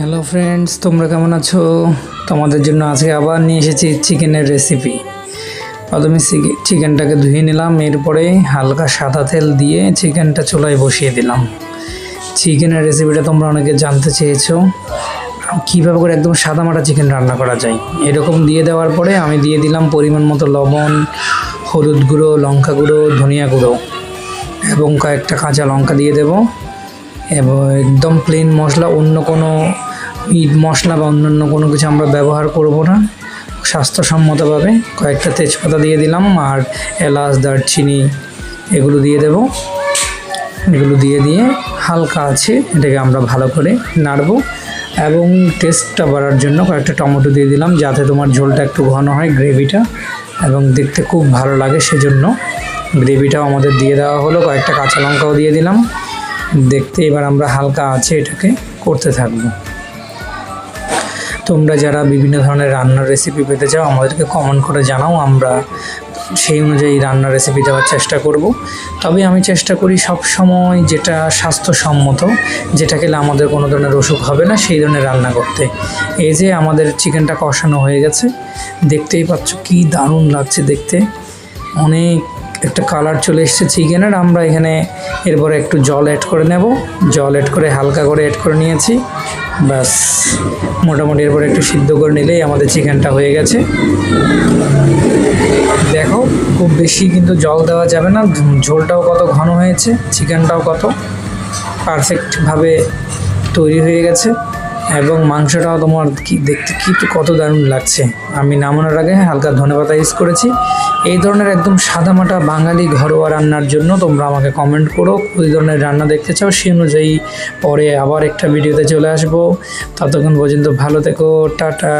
Hello friends, তোমরা কেমন আছো? তোমাদের জন্য আজকে আবার নিয়ে এসেছি চিকেনের রেসিপি। প্রথমে চিকেনটাকে ধুয়ে নিলাম, এরপরে হালকা সাদা তেল দিয়ে চিকেনটা চুলায় বসিয়ে দিলাম। চিকেনের রেসিপিটা তোমরা অনেকে জানতে চেয়েছো, কীভাবে করে একদম সাদামাটা চিকেন রান্না করা যায়। এরকম দিয়ে দেওয়ার পরে আমি দিয়ে দিলাম পরিমাণ মতো লবণ, হলুদ গুঁড়ো, লঙ্কা গুঁড়ো, ধনিয়া গুঁড়ো এবং কয়েকটা কাঁচা লঙ্কা দিয়ে দেবো। এবং একদম প্লেন মশলা, অন্য কোনো মিট মশলা বা অন্যান্য কোনো কিছু আমরা ব্যবহার করব না। স্বাস্থ্যসম্মতভাবে কয়েকটা তেজপাতা দিয়ে দিলাম, আর এলাচ, দারচিনি এগুলো দিয়ে দেব। এগুলো দিয়ে হালকা আছে এটাকে আমরা ভালো করে নাড়বো। এবং টেস্টটা বাড়ার জন্য কয়েকটা টমেটো দিয়ে দিলাম, যাতে তোমার ঝোলটা একটু ঘন হয়, গ্রেভিটা এবং দেখতে খুব ভালো লাগে। সেজন্য গ্রেভিটাও আমাদের দিয়ে দেওয়া হলো। কয়েকটা কাঁচা লঙ্কাও দিয়ে দিলাম। দেখতে এবার আমরা হালকা আছে এটাকে করতে থাকবো। তোমরা যারা বিভিন্ন ধরনের রান্নার রেসিপি পেতে চাও আমাদেরকে কমেন্ট করে জানাও, আমরা সেই অনুযায়ী রান্নার রেসিপি দেওয়ার চেষ্টা করব। তবে আমি চেষ্টা করি সব সময় যেটা স্বাস্থ্যসম্মত, যেটা খেলে আমাদের কোনো ধরনের অসুখ হবে না, সেই ধরনের রান্না করতে। এই যে আমাদের চিকেনটা কষানো হয়ে গেছে, দেখতেই পাচ্ছ কি দারুণ লাগছে দেখতে। অনেক একটা কালার চলে এসেছে চিকেনের। আমরা এখানে এরপরে একটু জল অ্যাড করে নেব। জল অ্যাড করে হালকা করে অ্যাড করে নিয়েছি, ব্যাস মোটামুটি। এরপরে একটু সিদ্ধ করে নিলেই আমাদের চিকেনটা হয়ে গেছে। দেখো, খুব বেশি কিন্তু জল দেওয়া যাবে না। ঝোলটাও কত ঘন হয়েছে, চিকেনটাও কত পারফেক্টভাবে তৈরি হয়ে গেছে। এবং মাংসটাও তোমার দেখতে কত দারুণ লাগছে। আমি নামানোর আগে হালকা ধনেপাতা ইউজ করেছি। এই ধরনের একদম সাদামাটা বাঙালি ঘরোয়া রান্নার জন্য তোমরা আমাকে কমেন্ট করো, ওই ধরনের রান্না দেখতে চাও, সেই অনুযায়ী পরে আবার একটা ভিডিওতে চলে আসবো। ততক্ষণ পর্যন্ত ভালো থেকো, টাটা।